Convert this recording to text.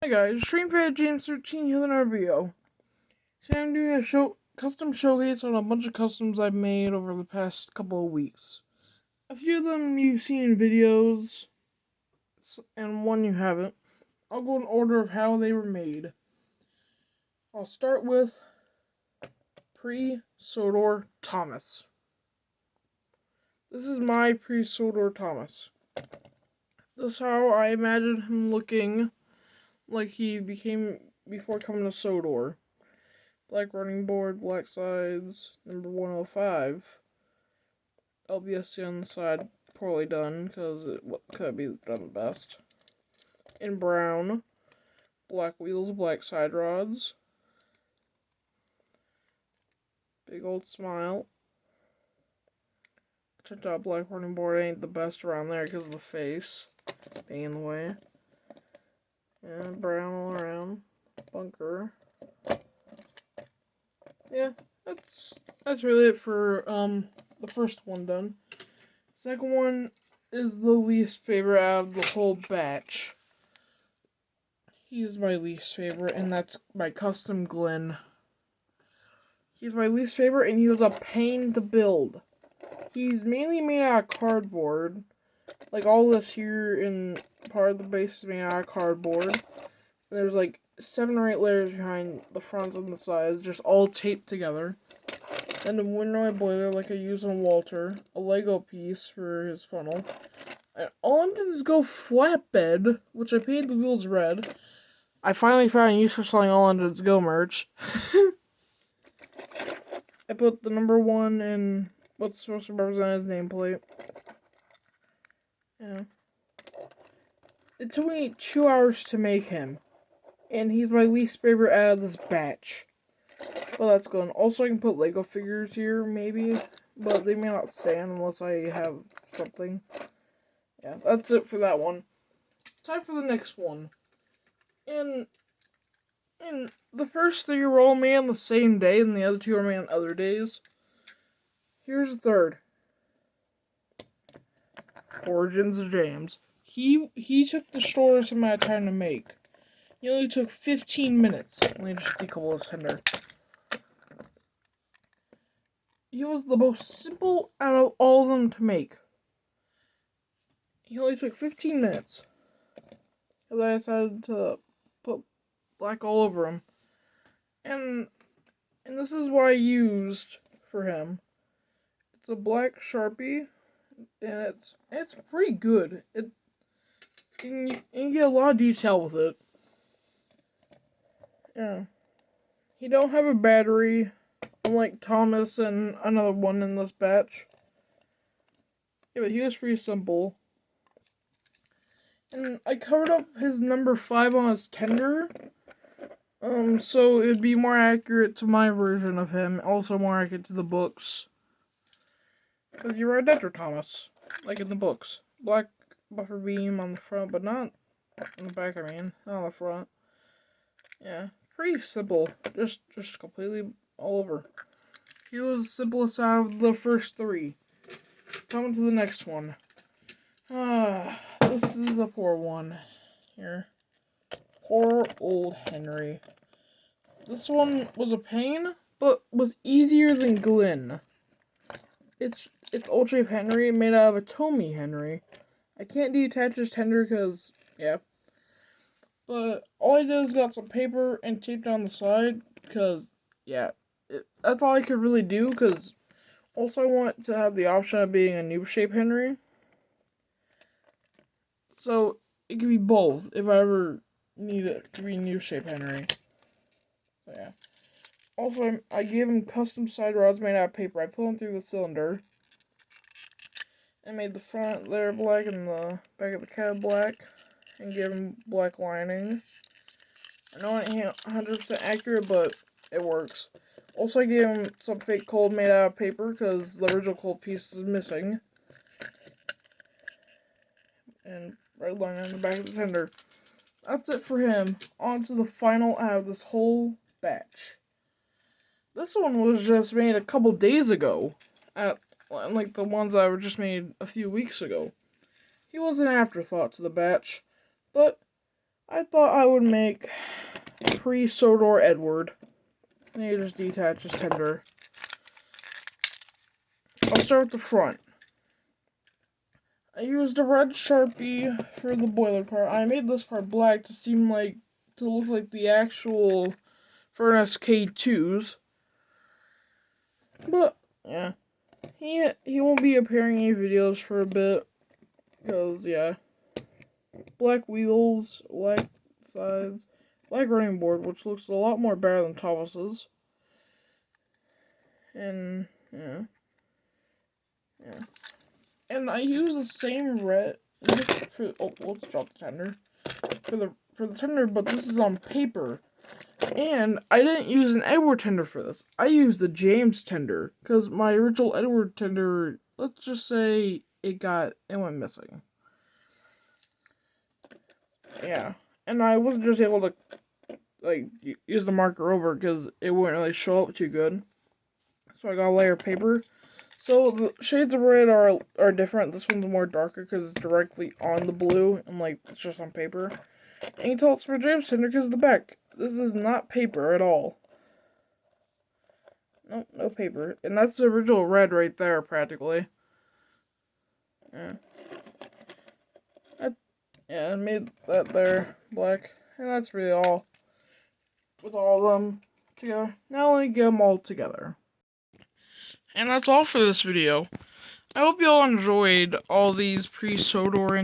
Hi guys, Streampad James 13 here in our video. Today I'm doing a custom showcase on a bunch of customs I've made over the past couple of weeks. A few of them you've seen in videos, and one you haven't. I'll go in order of how they were made. I'll start with pre-Sodor Thomas. This is my pre-Sodor Thomas. This is how I imagine him looking like he became before coming to Sodor. Black running board, black sides, number 105. LBSC on the side, poorly done, because it could be done best. In brown, black wheels, black side rods. Big old smile. Turns out black running board ain't the best around there because of the face being in the way. And brown all around. Bunker. Yeah, that's really it for the first one done. Second one is the least favorite out of the whole batch. He's my least favorite, and that's my custom Glynn. He's my least favorite, and he was a pain to build. He's mainly made out of cardboard. Like all this here in part of the base is made out of cardboard. There's like 7 or 8 layers behind the front and the sides, just all taped together. Then the window boiler like I use on Walter, a Lego piece for his funnel. And all I did is go flatbed, which I painted the wheels red. I finally found a use for selling All Engines Go merch. I put the number 1 in what's supposed to represent his nameplate. Yeah. It took me 2 hours to make him. And he's my least favorite out of this batch. Well, that's good. Also, I can put Lego figures here, maybe. But they may not stand unless I have something. Yeah, that's it for that one. Time for the next one. And the first 3 were all made on the same day, and the other 2 are made on other days. Here's the third. Origins of James. He took the shortest amount of time to make. He only took 15 minutes. Let me just decouple this tender. He was the most simple out of all of them to make. He only took 15 minutes. Because I decided to put black all over him. And this is what I used for him. It's a black Sharpie, and it's pretty good. You get a lot of detail with it. Yeah. He don't have a battery, unlike Thomas and another one in this batch. Yeah, but he was pretty simple. And I covered up his number 5 on his tender. So it would be more accurate to my version of him. Also more accurate to the books. Because you're a Dr. Thomas. Like in the books. Black buffer beam on the front, but not on the back, not on the front. Yeah. Pretty simple. Just completely all over. He was the simplest out of the first 3. Coming to the next one. This is a poor one. Here. Poor old Henry. This one was a pain, but was easier than Glynn. It's old-shaped Henry made out of a Tomy Henry. I can't detach his tender because, yeah. But all I did is got some paper and taped on the side because, yeah. That's all I could really do because also I want to have the option of being a noob-shaped Henry. So it could be both if I ever need it to be noob-shaped Henry. So, yeah. Also, I gave him custom side rods made out of paper. I put them through the cylinder. I made the front layer black and the back of the cab black. And gave him black lining. I know it ain't 100% accurate, but it works. Also, I gave him some fake cold made out of paper because the original cold piece is missing. And red line on the back of the tender. That's it for him. On to the final out of this whole batch. This one was just made a couple days ago. Like the ones that were just made a few weeks ago. He was an afterthought to the batch. But I thought I would make pre-sodor Edward. And you just detach his tender. I'll start with the front. I used a red Sharpie for the boiler part. I made this part black to look like the actual Furnace K2s. But yeah, he won't be appearing in videos for a bit because yeah, black wheels, black sides, black running board, which looks a lot more better than Thomas's. And yeah. And I use the same red for let's drop the tender. For the tender, but this is on paper. And I didn't use an Edward tender for this. I used the James tender because my original Edward tender, let's just say it went missing. Yeah. And I wasn't just able to use the marker over because it wouldn't really show up too good. So I got a layer of paper. So the shades of red are different. This one's more darker because it's directly on the blue and it's just on paper. And you tell it's for James tender because of the back. This is not paper at all. Nope, no paper. And that's the original red right there, practically. Yeah. I made that there black. And that's really all. With all of them together. Now let me get them all together. And that's all for this video. I hope you all enjoyed all these pre-sodor